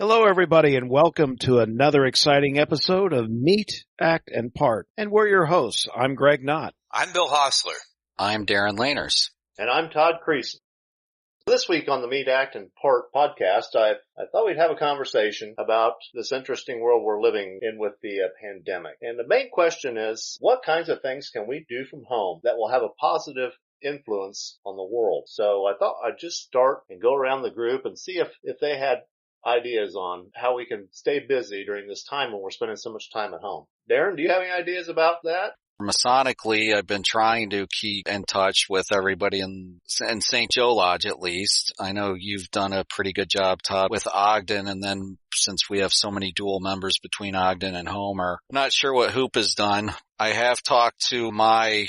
Hello, everybody, and welcome to another exciting episode of Meet, Act, and Part. And we're your hosts. I'm Greg Knott. I'm Bill Hostler. I'm Darin Laners. And I'm Todd Creason. This week on the Meet, Act, and Part podcast, I thought we'd have a conversation about this interesting world we're living in with the pandemic. And the main question is, what kinds of things can we do from home that will have a positive influence on the world? So I thought I'd just start and go around the group and see if they had ideas on how we can stay busy during this time when we're spending so much time at home. Darin, do you have any ideas about that? Masonically, I've been trying to keep in touch with everybody in St. Joe Lodge, at least. I know you've done a pretty good job, Todd, with Ogden, and then since we have so many dual members between Ogden and Homer, I'm not sure what Hoop has done. I have talked to my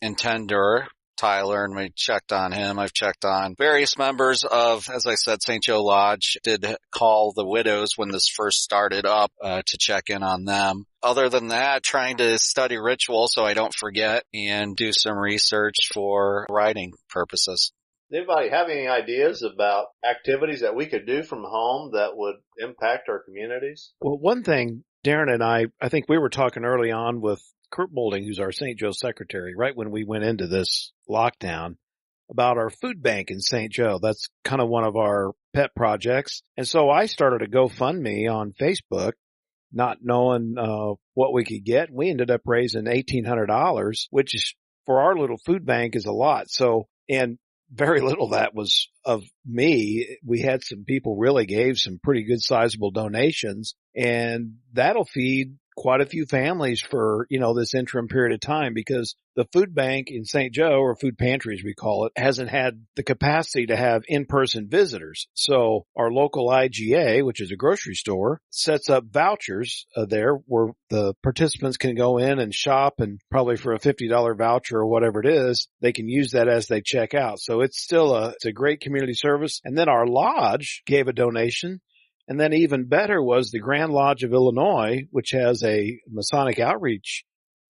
intender, Tyler, and we checked on him. I've checked on various members of, as I said, St. Joe Lodge. Did call the widows when this first started up to check in on them. Other than that, trying to study ritual so I don't forget and do some research for writing purposes. Anybody have any ideas about activities that we could do from home that would impact our communities? Well, one thing, Darin and I think we were talking early on with Kurt Boulding, who's our St. Joe secretary, right when we went into this lockdown, about our food bank in St. Joe. That's kind of one of our pet projects. And so I started a GoFundMe on Facebook, not knowing what we could get. We ended up raising $1,800, which is, for our little food bank, is a lot. So, and very little of that was of me. We had some people really gave some pretty good sizable donations, and that'll feed quite a few families for, this interim period of time, because the food bank in St. Joe, or food pantry as we call it, hasn't had the capacity to have in-person visitors. So our local IGA, which is a grocery store, sets up vouchers there where the participants can go in and shop, and probably for a $50 voucher or whatever it is, they can use that as they check out. So it's still it's a great community service. And then our lodge gave a donation. And then even better was the Grand Lodge of Illinois, which has a Masonic outreach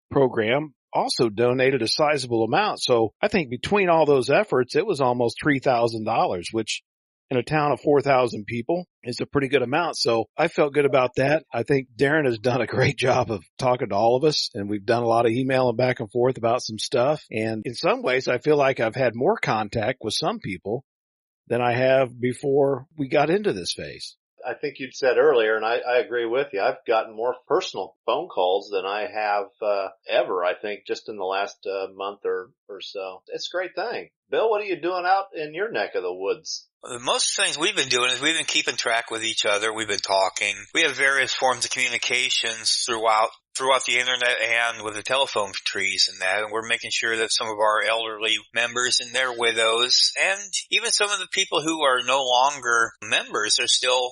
program, also donated a sizable amount. So I think between all those efforts, it was almost $3,000, which in a town of 4,000 people is a pretty good amount. So I felt good about that. I think Darin has done a great job of talking to all of us, and we've done a lot of emailing back and forth about some stuff. And in some ways, I feel like I've had more contact with some people than I have before we got into this phase. I think you'd said earlier, and I agree with you, I've gotten more personal phone calls than I have ever, I think, just in the last month or so. It's a great thing. Bill, what are you doing out in your neck of the woods? Most things we've been doing is we've been keeping track with each other. We've been talking. We have various forms of communications throughout the internet and with the telephone trees and that, and we're making sure that some of our elderly members and their widows, and even some of the people who are no longer members,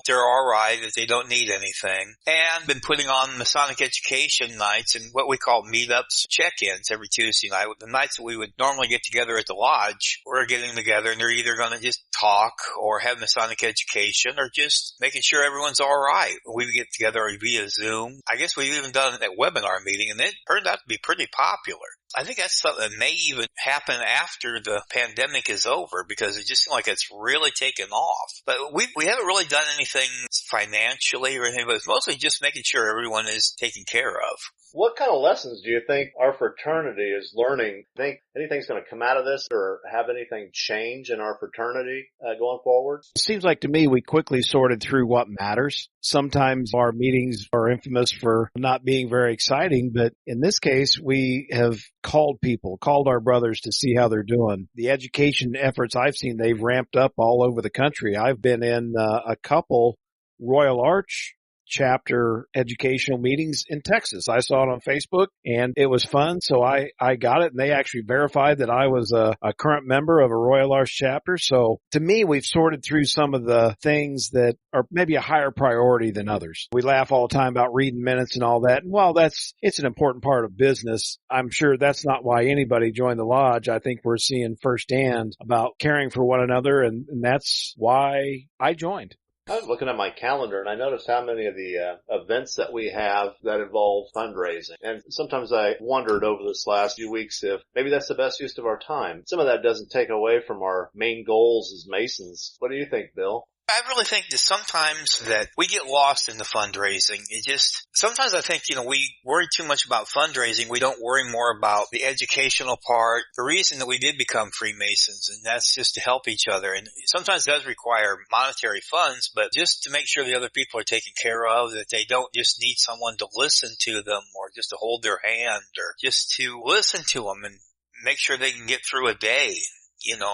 they're alright, that they don't need anything. And been putting on Masonic education nights and what we call meetups, check-ins every Tuesday night. The nights that we would normally get together at the lodge, we're getting together and they're either going to just talk or have Masonic education or just making sure everyone's alright. We get together via Zoom. I guess we've even done that webinar meeting, and it turned out to be pretty popular. I think that's something that may even happen after the pandemic is over, because it just seems like it's really taken off. But we haven't really done anything financially or anything, but it's mostly just making sure everyone is taken care of. What kind of lessons do you think our fraternity is learning? Think anything's going to come out of this or have anything change in our fraternity going forward? It seems like to me we quickly sorted through what matters. Sometimes our meetings are infamous for not being very exciting, but in this case we have called our brothers to see how they're doing. The education efforts I've seen, they've ramped up all over the country. I've been in a couple Royal Arch chapter educational meetings in Texas. I saw it on Facebook and it was fun. So I got it, and they actually verified that I was a current member of a Royal Arch chapter. So to me, we've sorted through some of the things that are maybe a higher priority than others. We laugh all the time about reading minutes and all that. And while it's an important part of business, I'm sure that's not why anybody joined the lodge. I think we're seeing firsthand about caring for one another, and that's why I joined. I was looking at my calendar and I noticed how many of the events that we have that involve fundraising. And sometimes I wondered over this last few weeks if maybe that's the best use of our time. Some of that doesn't take away from our main goals as Masons. What do you think, Bill? I really think that sometimes that we get lost in the fundraising. Sometimes I think, we worry too much about fundraising. We don't worry more about the educational part. The reason that we did become Freemasons, and that's just to help each other. And sometimes it does require monetary funds, but just to make sure the other people are taken care of, that they don't just need someone to listen to them or just to hold their hand or just to listen to them and make sure they can get through a day.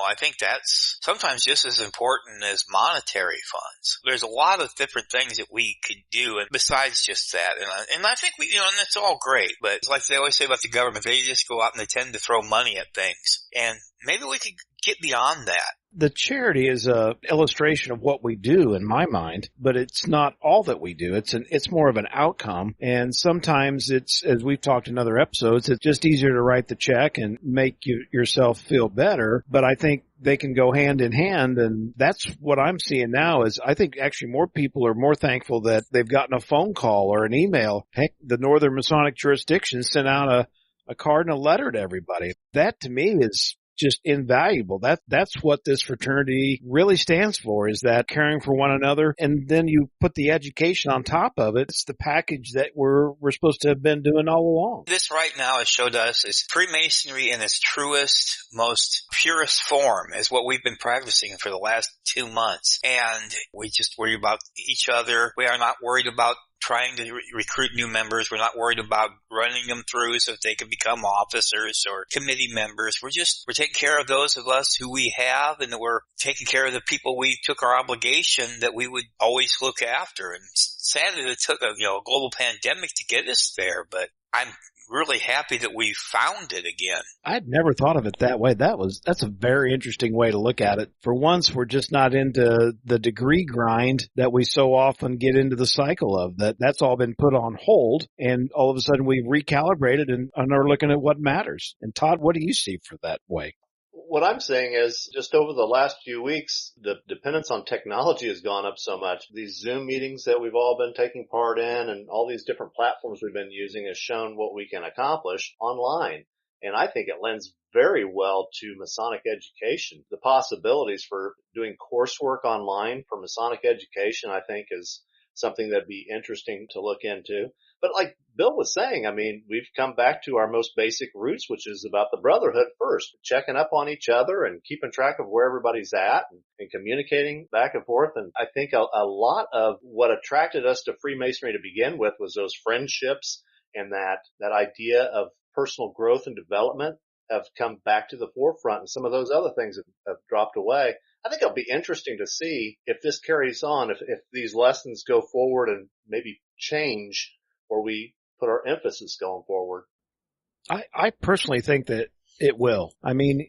I think that's sometimes just as important as monetary funds. There's a lot of different things that we could do, and besides just that, and I think and that's all great. But it's like they always say about the government, they just go out and they tend to throw money at things, and maybe we could get beyond that. The charity is a illustration of what we do in my mind, but it's not all that we do. It's more of an outcome. And sometimes it's, as we've talked in other episodes, it's just easier to write the check and make yourself feel better. But I think they can go hand in hand. And that's what I'm seeing now is I think actually more people are more thankful that they've gotten a phone call or an email. Heck, the Northern Masonic jurisdiction sent out a card and a letter to everybody. That to me is just invaluable. That's what this fraternity really stands for, is that caring for one another. And then you put the education on top of it. It's the package that we're supposed to have been doing all along. This right now has showed us is Freemasonry in its truest, most purest form is what we've been practicing for the last 2 months. And we just worry about each other. We are not worried about trying to recruit new members. We're not worried about running them through so that they can become officers or committee members. We're taking care of those of us who we have, and we're taking care of the people we took our obligation that we would always look after. And sadly, it took a global pandemic to get us there, but I'm really happy that we found it again. I'd never thought of it that way. That's a very interesting way to look at it. For once, we're just not into the degree grind that we so often get into the cycle of. That's all been put on hold, and all of a sudden we've recalibrated and are looking at what matters. And Todd, what do you see for that way? What I'm saying is just over the last few weeks, the dependence on technology has gone up so much. These Zoom meetings that we've all been taking part in and all these different platforms we've been using has shown what we can accomplish online. And I think it lends very well to Masonic education. The possibilities for doing coursework online for Masonic education, I think, is something that'd be interesting to look into. But like Bill was saying, we've come back to our most basic roots, which is about the brotherhood first, checking up on each other and keeping track of where everybody's at and communicating back and forth. And I think a lot of what attracted us to Freemasonry to begin with was those friendships and that idea of personal growth and development have come back to the forefront, and some of those other things have dropped away. I think it'll be interesting to see if this carries on, if these lessons go forward and maybe change where we put our emphasis going forward. I personally think that it will.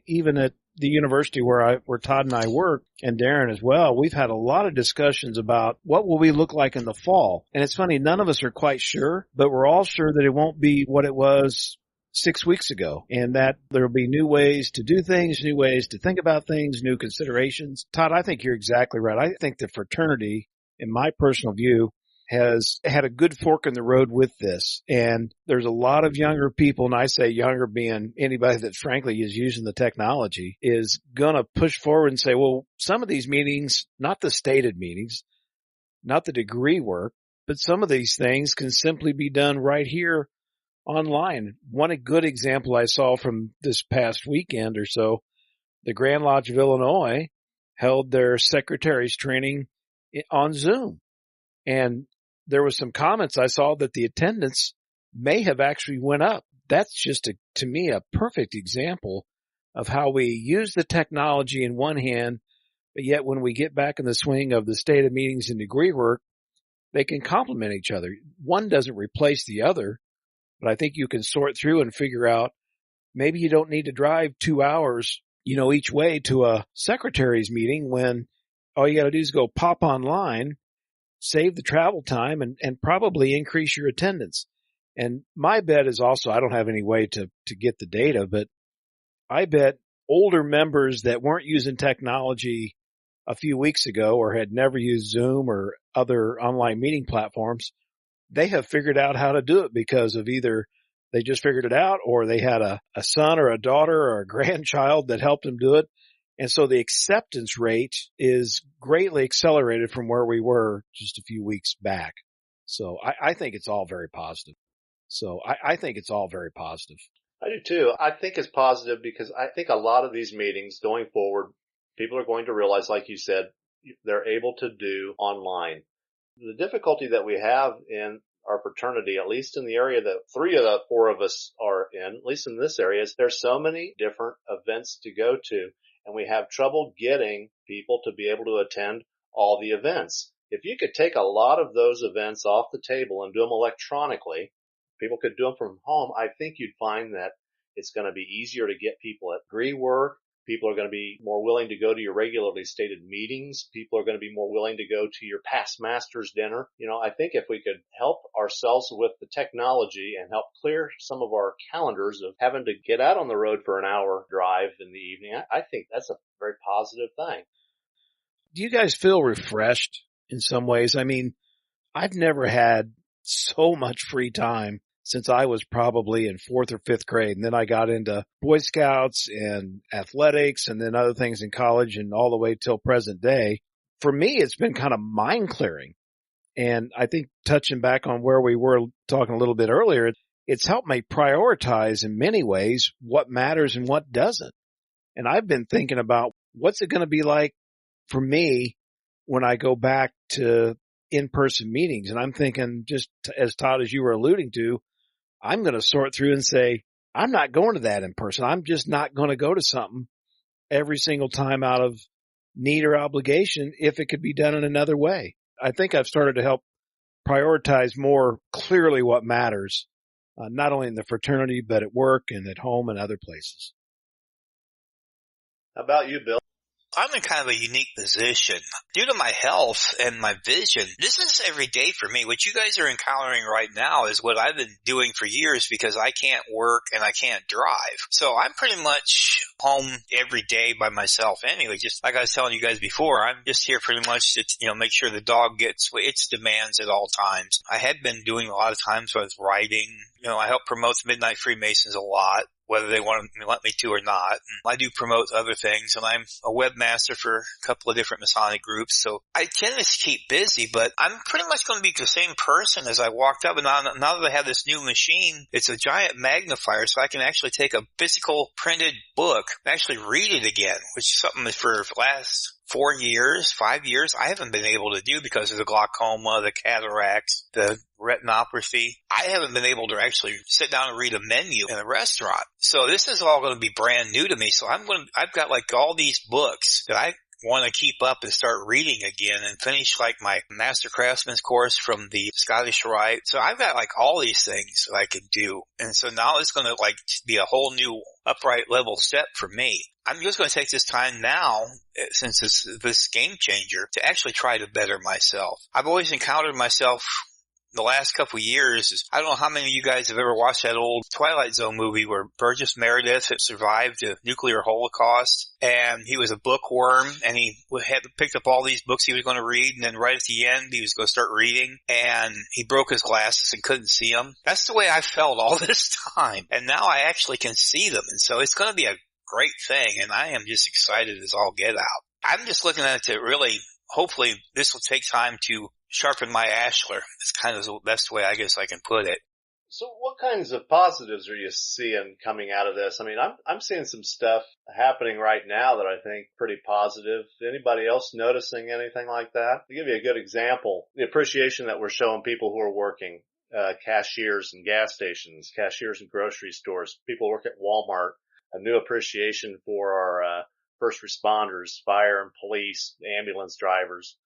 Even at the university where Todd and I work, and Darin as well, we've had a lot of discussions about what will we look like in the fall. And it's funny, none of us are quite sure, but we're all sure that it won't be what it was 6 weeks ago, and that there'll be new ways to do things, new ways to think about things, new considerations. Todd, I think you're exactly right. I think the fraternity, in my personal view, has had a good fork in the road with this. And there's a lot of younger people, and I say younger being anybody that frankly is using the technology, is going to push forward and say, well, some of these meetings, not the stated meetings, not the degree work, but some of these things can simply be done right here online. One good example I saw from this past weekend or so, the Grand Lodge of Illinois held their secretaries training on Zoom. And there was some comments I saw that the attendance may have actually went up. That's just to me a perfect example of how we use the technology in one hand, but yet when we get back in the swing of the state of meetings and degree work, they can complement each other. One doesn't replace the other, but I think you can sort through and figure out maybe you don't need to drive 2 hours, each way to a secretary's meeting when all you got to do is go pop online, save the travel time, and probably increase your attendance. And my bet is also, I don't have any way to get the data, but I bet older members that weren't using technology a few weeks ago or had never used Zoom or other online meeting platforms, they have figured out how to do it because of either they just figured it out or they had a son or a daughter or a grandchild that helped them do it. And so the acceptance rate is greatly accelerated from where we were just a few weeks back. So I think it's all very positive. I think it's all very positive. I do too. I think it's positive because I think a lot of these meetings going forward, people are going to realize, like you said, they're able to do online. The difficulty that we have in our fraternity, at least in the area that 3 of the 4 of us are in, at least in this area, is there's so many different events to go to, and we have trouble getting people to be able to attend all the events. If you could take a lot of those events off the table and do them electronically, people could do them from home, I think you'd find that it's going to be easier to get people at degree work. People are going to be more willing to go to your regularly stated meetings. People are going to be more willing to go to your past masters dinner. I think if we could help ourselves with the technology and help clear some of our calendars of having to get out on the road for an hour drive in the evening, I think that's a very positive thing. Do you guys feel refreshed in some ways? I mean, I've never had so much free time since I was probably in 4th or 5th grade. And then I got into Boy Scouts and athletics and then other things in college and all the way till present day. For me, it's been kind of mind clearing. And I think touching back on where we were talking a little bit earlier, it's helped me prioritize in many ways what matters and what doesn't. And I've been thinking about what's it going to be like for me when I go back to in-person meetings. And I'm thinking, just as Todd, as you were alluding to, I'm going to sort through and say, I'm not going to that in person. I'm just not going to go to something every single time out of need or obligation if it could be done in another way. I think I've started to help prioritize more clearly what matters, not only in the fraternity, but at work and at home and other places. How about you, Bill? I'm in kind of a unique position. Due to my health and my vision, this is every day for me. What you guys are encountering right now is what I've been doing for years because I can't work and I can't drive. So I'm pretty much home every day by myself anyway. Just like I was telling you guys before, I'm just here pretty much to, make sure the dog gets its demands at all times. I had been doing a lot of times I was writing. I help promote the Midnight Freemasons a lot, whether they want to let me to or not. And I do promote other things, and I'm a webmaster for a couple of different Masonic groups, so I tend to keep busy, but I'm pretty much going to be the same person as I walked up. And now that I have this new machine, it's a giant magnifier, so I can actually take a physical printed book and actually read it again, which is something that for the last 4 years, 5 years, I haven't been able to do because of the glaucoma, the cataracts, the retinopathy. I haven't been able to actually sit down and read a menu in a restaurant. So this is all going to be brand new to me. So I've got like all these books that I want to keep up and start reading again and finish like my Master Craftsman's course from the Scottish Rite. So I've got like all these things that I can do. And so now it's going to like be a whole new upright level step for me. I'm just going to take this time now, since this game changer, to actually try to better myself. I've always encountered myself the last couple of years. I don't know how many of you guys have ever watched that old Twilight Zone movie where Burgess Meredith had survived the nuclear holocaust, and he was a bookworm, and he had picked up all these books he was going to read, and then right at the end he was going to start reading, and he broke his glasses and couldn't see them. That's the way I felt all this time, and now I actually can see them, and so it's going to be a great thing, and I am just excited as all get out. I'm just looking at it to really, hopefully this will take time to sharpen my ashlar. It's kind of the best way I guess I can put it. So what kinds of positives are you seeing coming out of this? I mean, I'm seeing some stuff happening right now that I think pretty positive. Anybody else noticing anything like that? To give you a good example, the appreciation that we're showing people who are working, cashiers in gas stations, cashiers in grocery stores, people who work at Walmart, a new appreciation for our first responders, fire and police, ambulance drivers,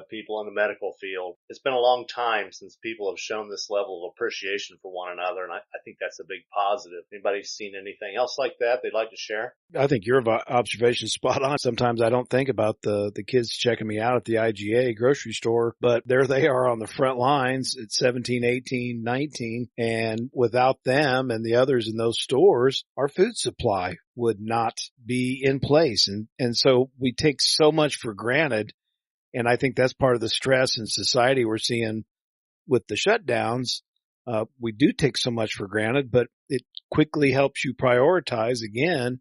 people in the medical field. It's been a long time since people have shown this level of appreciation for one another, and I think that's a big positive. Anybody seen anything else like that they'd like to share? I think your observation's spot on. Sometimes I don't think about the kids checking me out at the IGA grocery store, but there they are on the front lines at 17, 18, 19, and without them and the others in those stores, our food supply would not be in place. And so we take so much for granted. And I think that's part of the stress in society we're seeing with the shutdowns. We do take so much for granted, but it quickly helps you prioritize, again,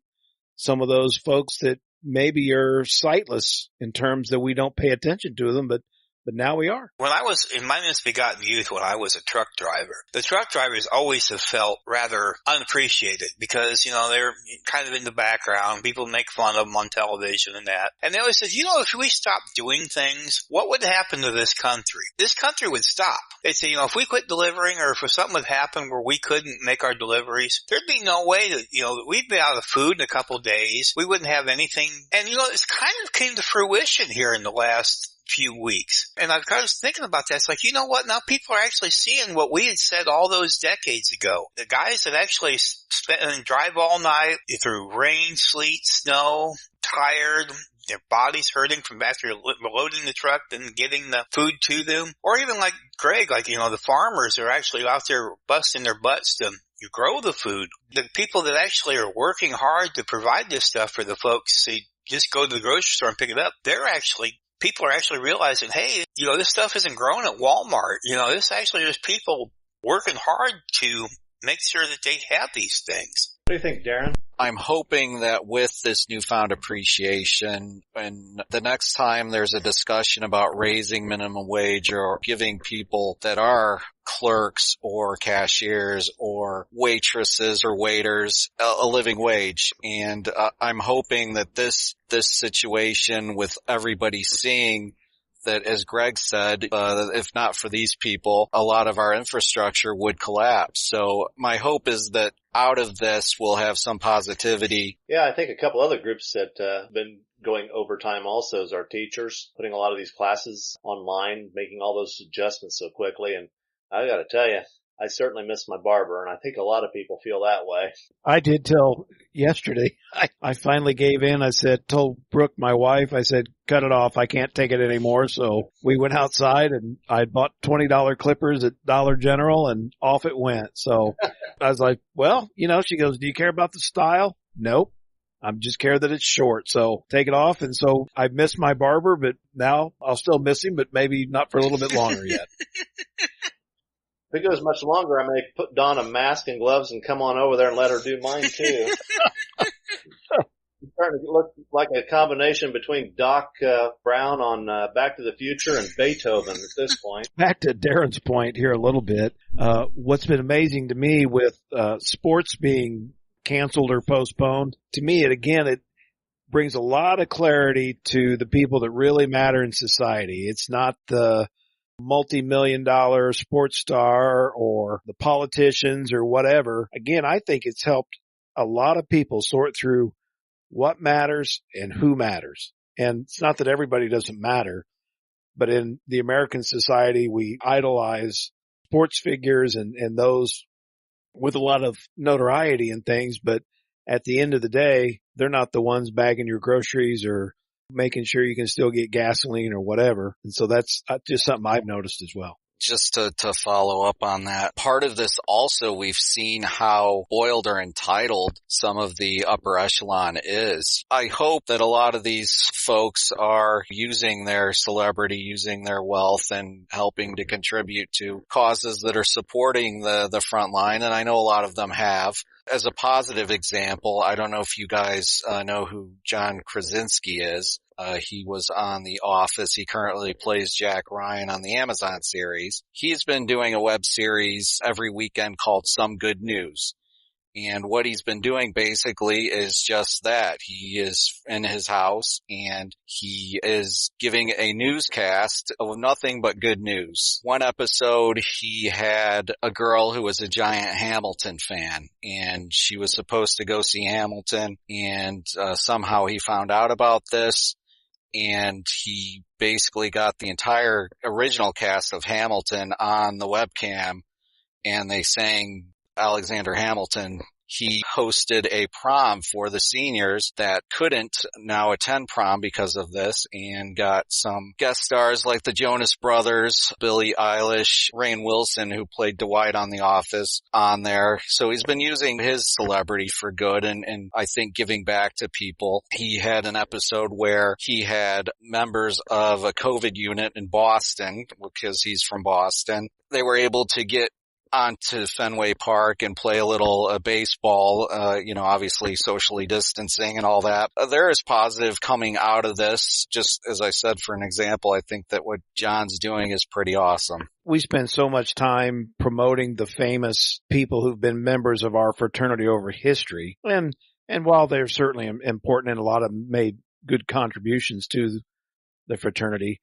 some of those folks that maybe are sightless in terms that we don't pay attention to them, but now we are. When I was in my misbegotten youth, when I was a truck driver, the truck drivers always have felt rather unappreciated because, they're kind of in the background. People make fun of them on television and that. And they always said, if we stopped doing things, what would happen to this country? This country would stop. They'd say, if we quit delivering or if something would happen where we couldn't make our deliveries, there'd be no way that, we'd be out of food in a couple of days. We wouldn't have anything. And, it's kind of came to fruition here in the last few weeks. And I was thinking about that. It's like, you know what? Now people are actually seeing what we had said all those decades ago. The guys that actually spend and drive all night through rain, sleet, snow, tired, their bodies hurting from after loading the truck and getting the food to them. Or even like Greg, the farmers are actually out there busting their butts to you grow the food. The people that actually are working hard to provide this stuff for the folks who just go to the grocery store and pick it up, people are actually realizing, hey, this stuff isn't grown at Walmart. This actually is people working hard to make sure that they have these things. What do you think, Darin? I'm hoping that with this newfound appreciation, and the next time there's a discussion about raising minimum wage or giving people that are clerks or cashiers or waitresses or waiters a living wage. And I'm hoping that this situation with everybody seeing that, as Greg said, if not for these people, a lot of our infrastructure would collapse. So my hope is that out of this, we'll have some positivity. Yeah, I think a couple other groups that have been going overtime also is our teachers, putting a lot of these classes online, making all those adjustments so quickly. And I got to tell you, I certainly miss my barber, and I think a lot of people feel that way. I did till yesterday. I finally gave in. Told Brooke, my wife, I said, cut it off. I can't take it anymore. So we went outside and I bought $20 clippers at Dollar General and off it went. So I was like, well, she goes, do you care about the style? Nope. I'm just care that it's short. So take it off. And so I missed my barber, but now I'll still miss him, but maybe not for a little bit longer yet. If it goes much longer, I may put Dawn a mask and gloves and come on over there and let her do mine too. It's starting to look like a combination between Doc Brown on Back to the Future and Beethoven at this point. Back to Darin's point here a little bit. What's been amazing to me with sports being canceled or postponed, to me, it brings a lot of clarity to the people that really matter in society. It's not the multi-million-dollar sports star or the politicians or whatever. Again, I think it's helped a lot of people sort through what matters and who matters. And it's not that everybody doesn't matter, but in the American society, we idolize sports figures and those with a lot of notoriety and things. But at the end of the day, they're not the ones bagging your groceries or making sure you can still get gasoline or whatever. And so that's just something I've noticed as well. Just to follow up on that, part of this also, we've seen how boiled or entitled some of the upper echelon is. I hope that a lot of these folks are using their celebrity, using their wealth, and helping to contribute to causes that are supporting the front line, and I know a lot of them have. As a positive example, I don't know if you guys know who John Krasinski is. He was on The Office. He currently plays Jack Ryan on the Amazon series. He's been doing a web series every weekend called Some Good News. And what he's been doing basically is just that. He is in his house and he is giving a newscast of nothing but good news. One episode, he had a girl who was a giant Hamilton fan, and she was supposed to go see Hamilton, and somehow he found out about this, and he basically got the entire original cast of Hamilton on the webcam, and they sang Alexander Hamilton. He hosted a prom for the seniors that couldn't now attend prom because of this, and got some guest stars like the Jonas Brothers, Billie Eilish, Rainn Wilson, who played Dwight on The Office, on there. So he's been using his celebrity for good and I think giving back to people. He had an episode where he had members of a COVID unit in Boston, because he's from Boston. They were able to get onto Fenway Park and play a little baseball, obviously socially distancing and all that. There is positive coming out of this. Just as I said, for an example, I think that what John's doing is pretty awesome. We spend so much time promoting the famous people who've been members of our fraternity over history. And while they're certainly important and a lot of them made good contributions to the fraternity,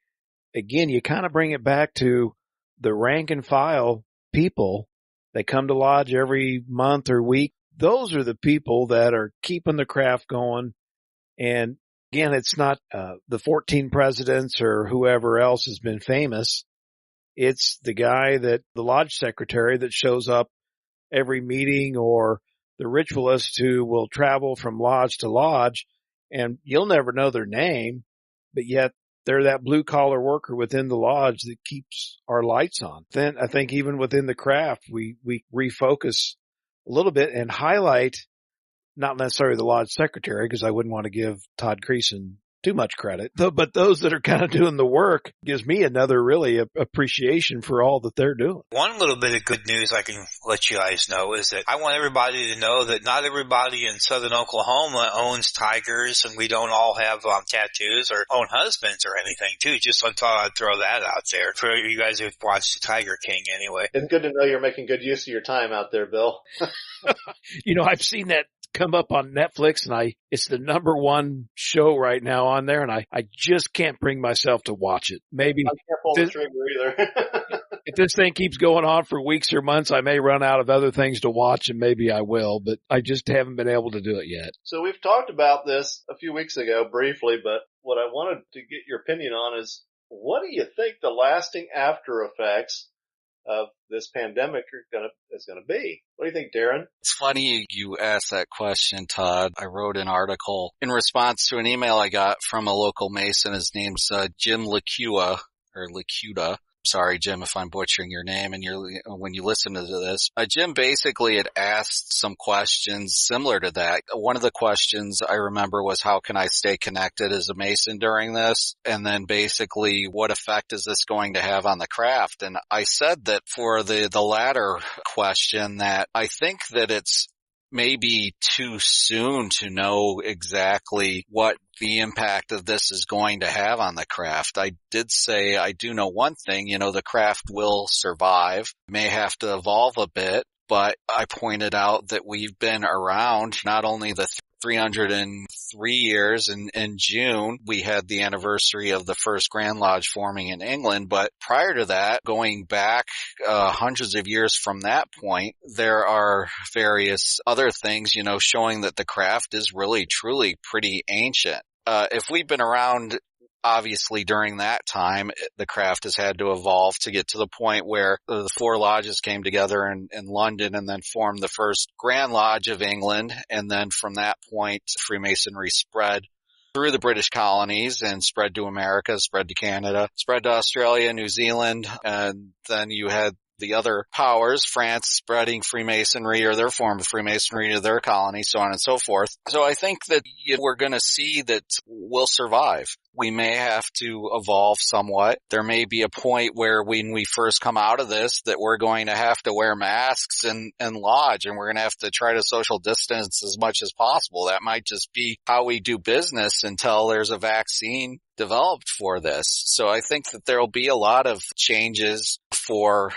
again, you kind of bring it back to the rank and file people that come to lodge every month or week. Those are the people that are keeping the craft going. And again, it's not the 14 presidents or whoever else has been famous. It's the guy the lodge secretary that shows up every meeting, or the ritualist who will travel from lodge to lodge, and you'll never know their name, but yet they're that blue collar worker within the lodge that keeps our lights on. Then I think even within the craft, we refocus a little bit and highlight not necessarily the lodge secretary, because I wouldn't want to give Todd Creason too much credit, but those that are kind of doing the work gives me another really appreciation for all that they're doing. One little bit of good news I can let you guys know is that I want everybody to know that not everybody in southern Oklahoma owns tigers, and we don't all have tattoos or own husbands or anything too. Just I thought I'd throw that out there for you guys who've watched the Tiger King anyway. It's good to know you're making good use of your time out there, Bill. I've seen that come up on Netflix, and it's the number one show right now on there, and I just can't bring myself to watch it. Maybe I can't pull the trigger either. if this thing keeps going on for weeks or months, I may run out of other things to watch, and maybe I will, but I just haven't been able to do it yet. So we've talked about this a few weeks ago briefly, but what I wanted to get your opinion on is, what do you think the lasting after effects of this pandemic is going to be? What do you think, Darin? It's funny you asked that question, Todd. I wrote an article in response to an email I got from a local Mason. His name's Jim Lacuta. Sorry, Jim, if I'm butchering your name and when you listen to this. Jim basically had asked some questions similar to that. One of the questions I remember was, how can I stay connected as a Mason during this? And then basically, what effect is this going to have on the craft? And I said that for the latter question, that I think that it's maybe too soon to know exactly what the impact of this is going to have on the craft. I did say I do know one thing, the craft will survive, may have to evolve a bit, but I pointed out that we've been around not only the 303 years. In June, we had the anniversary of the first Grand Lodge forming in England. But prior to that, going back hundreds of years from that point, there are various other things, showing that the craft is really, truly pretty ancient. If we've been around, obviously during that time, the craft has had to evolve to get to the point where the four lodges came together in London and then formed the first Grand Lodge of England. And then from that point, Freemasonry spread through the British colonies and spread to America, spread to Canada, spread to Australia, New Zealand, and then you had the other powers, France spreading Freemasonry or their form of Freemasonry to their colony, so on and so forth. So I think that we're going to see that we'll survive. We may have to evolve somewhat. There may be a point where when we first come out of this that we're going to have to wear masks and lodge, and we're going to have to try to social distance as much as possible. That might just be how we do business until there's a vaccine developed for this. So I think that there'll be a lot of changes for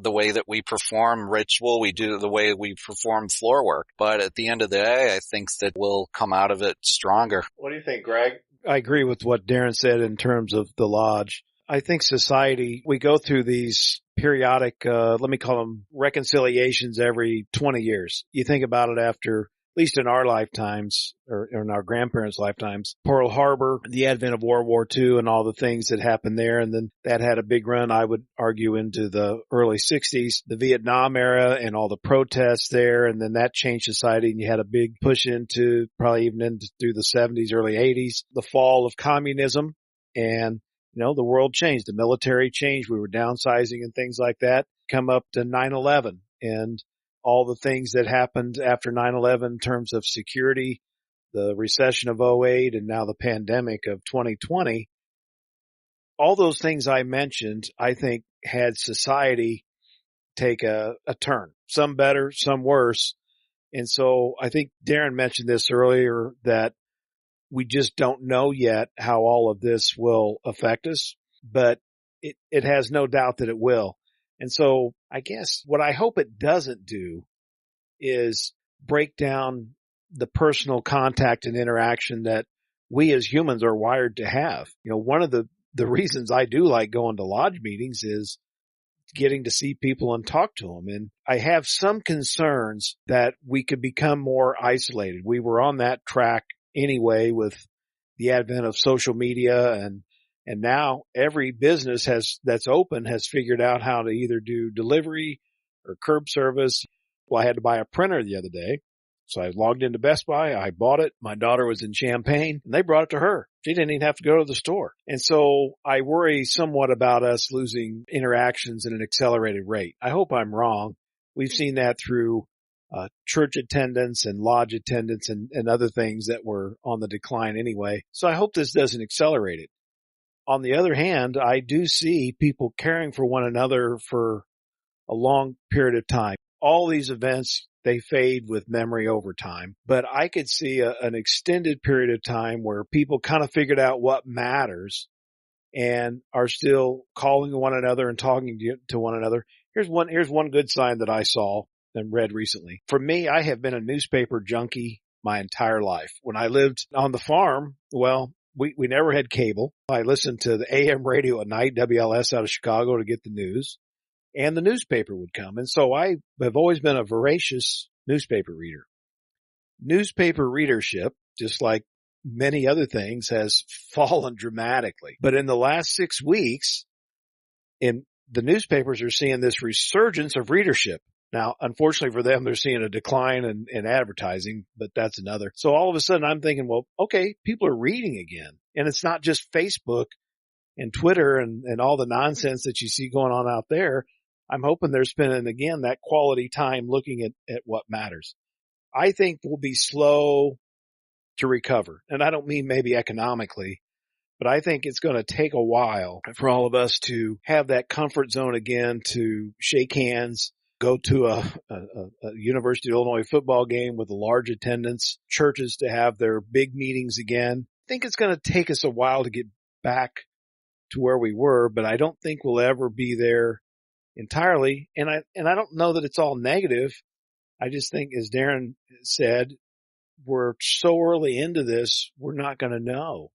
the way that we perform ritual, we do the way we perform floor work. But at the end of the day, I think that we'll come out of it stronger. What do you think, Greg? I agree with what Darin said in terms of the lodge. I think society, we go through these periodic, let me call them reconciliations every 20 years. You think about it after, at least in our lifetimes, or in our grandparents' lifetimes, Pearl Harbor, the advent of World War II and all the things that happened there. And then that had a big run, I would argue, into the early 60s, the Vietnam era and all the protests there. And then that changed society, and you had a big push into probably even into through the 70s, early 80s, the fall of communism. And, the world changed, the military changed. We were downsizing and things like that. Come up to 9/11 and all the things that happened after 9/11 in terms of security, the recession of 2008, and now the pandemic of 2020. All those things I mentioned, I think, had society take a turn, some better, some worse. And so I think Darin mentioned this earlier that we just don't know yet how all of this will affect us, but it has no doubt that it will. And so I guess what I hope it doesn't do is break down the personal contact and interaction that we as humans are wired to have. You know, one of the reasons I do like going to lodge meetings is getting to see people and talk to them. And I have some concerns that we could become more isolated. We were on that track anyway with the advent of social media, and now every business that's open has figured out how to either do delivery or curb service. Well, I had to buy a printer the other day. So I logged into Best Buy. I bought it. My daughter was in Champaign and they brought it to her. She didn't even have to go to the store. And so I worry somewhat about us losing interactions at an accelerated rate. I hope I'm wrong. We've seen that through church attendance and lodge attendance and other things that were on the decline anyway. So I hope this doesn't accelerate it. On the other hand, I do see people caring for one another for a long period of time. All these events, they fade with memory over time, but I could see an extended period of time where people kind of figured out what matters and are still calling one another and talking to one another. Here's one good sign that I saw and read recently. For me, I have been a newspaper junkie my entire life. When I lived on the farm, well, we never had cable. I listened to the AM radio at night, WLS out of Chicago, to get the news, and the newspaper would come. And so I have always been a voracious newspaper reader. Newspaper readership, just like many other things, has fallen dramatically. But in the last 6 weeks, the newspapers are seeing this resurgence of readership. Now, unfortunately for them, they're seeing a decline in advertising, but that's another. So all of a sudden I'm thinking, well, okay, people are reading again. And it's not just Facebook and Twitter and all the nonsense that you see going on out there. I'm hoping they're spending, again, that quality time looking at what matters. I think we'll be slow to recover. And I don't mean maybe economically, but I think it's going to take a while for all of us to have that comfort zone again, to shake hands, go to a University of Illinois football game with a large attendance, churches to have their big meetings again. I think it's going to take us a while to get back to where we were, but I don't think we'll ever be there entirely. And I don't know that it's all negative. I just think, as Darin said, we're so early into this, we're not going to know.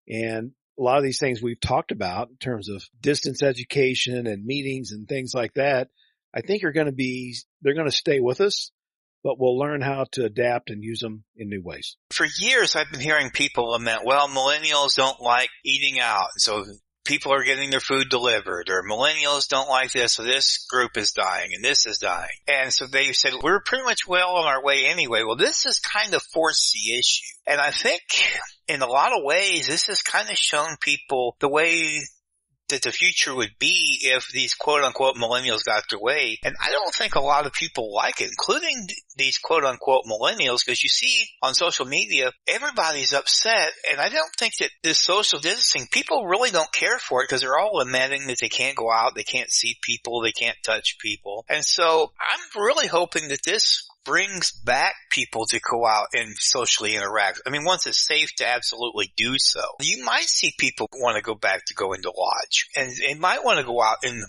And a lot of these things we've talked about in terms of distance education and meetings and things like that, I think they're going to stay with us, but we'll learn how to adapt and use them in new ways. For years, I've been hearing people lament, well, millennials don't like eating out, so people are getting their food delivered, or millennials don't like this, so this group is dying and this is dying. And so they said, we're pretty much well on our way anyway. Well, this has kind of forced the issue. And I think in a lot of ways, this has kind of shown people the way that the future would be if these quote-unquote millennials got their way. And I don't think a lot of people like it, including these quote-unquote millennials, because you see on social media, everybody's upset. And I don't think that this social distancing, people really don't care for it because they're all lamenting that they can't go out, they can't see people, they can't touch people. And so I'm really hoping that this brings back people to go out and socially interact. I mean, once it's safe to absolutely do so. You might see people want to go back to go into lodge, and they might want to go out and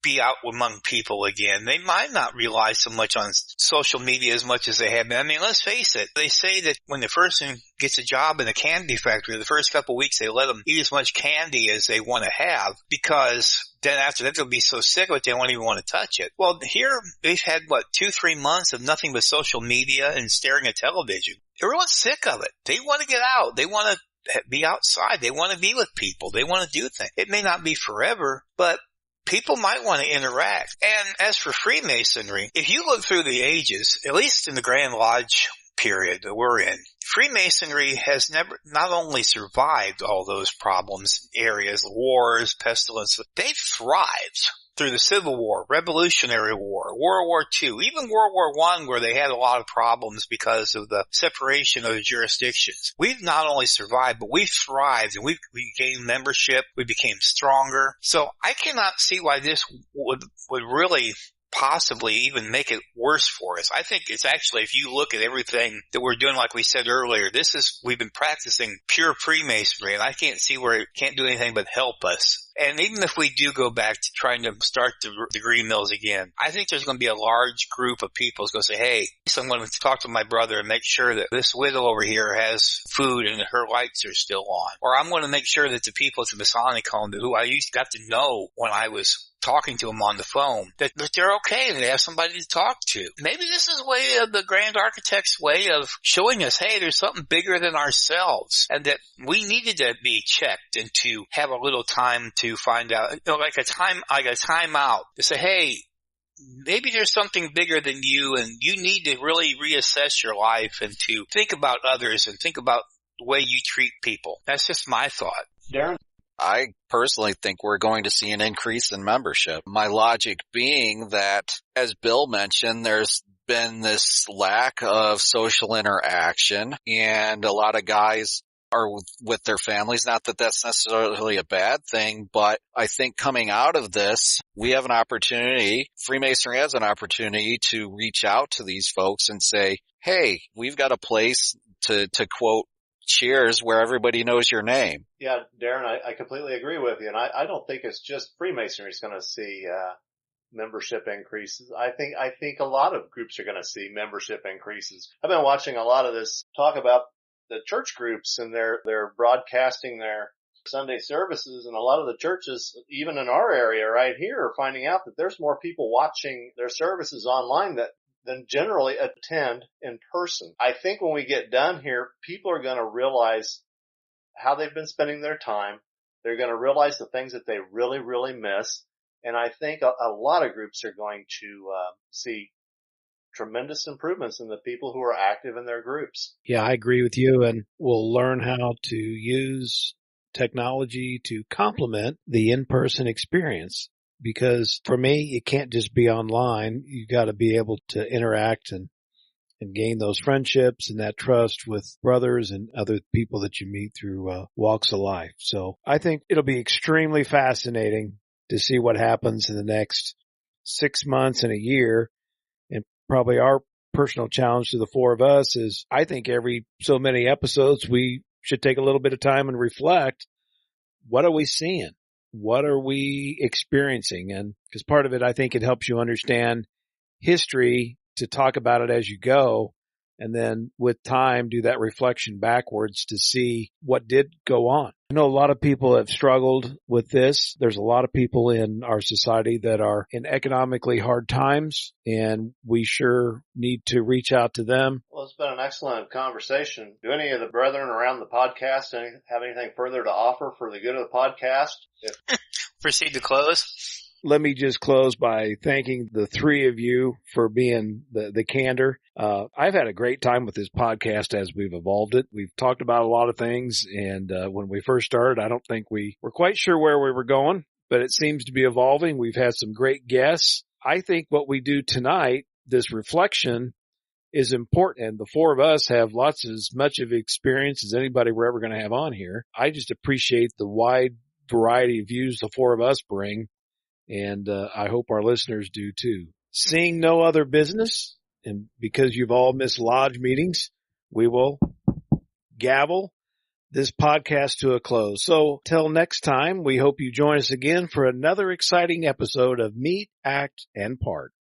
be out among people again. They might not realize so much on social media as much as they have been. I mean, let's face it. They say that when the person gets a job in a candy factory, the first couple of weeks they let them eat as much candy as they want to have, because then after that they'll be so sick of it they won't even want to touch it. Well, here they've had 2-3 months of nothing but social media and staring at television. Everyone's sick of it. They want to get out. They want to be outside. They want to be with people. They want to do things. It may not be forever, but people might want to interact. And as for Freemasonry, if you look through the ages, at least in the Grand Lodge period that we're in, Freemasonry has not only survived all those problems, areas, wars, pestilence, they've thrived through the Civil War, Revolutionary War, World War II, even World War I, where they had a lot of problems because of the separation of the jurisdictions. We've not only survived, but we've thrived, and we gained membership, we became stronger. So I cannot see why this would really possibly even make it worse for us. I think it's actually, if you look at everything that we're doing, like we said earlier, we've been practicing pure Freemasonry, and I can't see where it can't do anything but help us. And even if we do go back to trying to start the green mills again, I think there's going to be a large group of people who's going to say, hey, so I'm going to talk to my brother and make sure that this widow over here has food and that her lights are still on. Or I'm going to make sure that the people at the Masonic home who I used to got to know when I was talking to them on the phone, that they're okay and they have somebody to talk to. Maybe this is way of the Grand Architect's way of showing us, hey, there's something bigger than ourselves, and that we needed to be checked and to have a little time to find out, like a time out to say, hey, maybe there's something bigger than you, and you need to really reassess your life and to think about others and think about the way you treat people. That's just my thought. Darin? I personally think we're going to see an increase in membership. My logic being that, as Bill mentioned, there's been this lack of social interaction, and a lot of guys are with their families. Not that that's necessarily a bad thing, but I think coming out of this, we have an opportunity, Freemasonry has an opportunity to reach out to these folks and say, hey, we've got a place to quote, cheers, where everybody knows your name. Yeah, Darin, I completely agree with you. And I don't think it's just Freemasonry is going to see membership increases. I think a lot of groups are going to see membership increases. I've been watching a lot of this talk about the church groups, and they're broadcasting their Sunday services, and a lot of the churches, even in our area right here, are finding out that there's more people watching their services online than generally attend in person. I think when we get done here, people are going to realize how they've been spending their time. They're going to realize the things that they really, really miss. And I think a lot of groups are going to see tremendous improvements in the people who are active in their groups. Yeah, I agree with you. And we'll learn how to use technology to complement the in-person experience. Because for me, it can't just be online. You got to be able to interact and gain those friendships and that trust with brothers and other people that you meet through walks of life. So I think it'll be extremely fascinating to see what happens in the next 6 months and a year. And probably our personal challenge to the four of us is, I think every so many episodes, we should take a little bit of time and reflect. What are we seeing? What are we experiencing? And because part of it, I think it helps you understand history to talk about it as you go. And then with time, do that reflection backwards to see what did go on. I know a lot of people have struggled with this. There's a lot of people in our society that are in economically hard times, and we sure need to reach out to them. Well, it's been an excellent conversation. Do any of the brethren around the podcast have anything further to offer for the good of the podcast? Proceed to close. Let me just close by thanking the three of you for being the candor. I've had a great time with this podcast as we've evolved it. We've talked about a lot of things, and when we first started, I don't think we were quite sure where we were going, but it seems to be evolving. We've had some great guests. I think what we do tonight, this reflection, is important, and the four of us have as much of experience as anybody we're ever going to have on here. I just appreciate the wide variety of views the four of us bring. And I hope our listeners do too. Seeing no other business, and because you've all missed lodge meetings, we will gavel this podcast to a close. So till next time, we hope you join us again for another exciting episode of Meet, Act, and Part.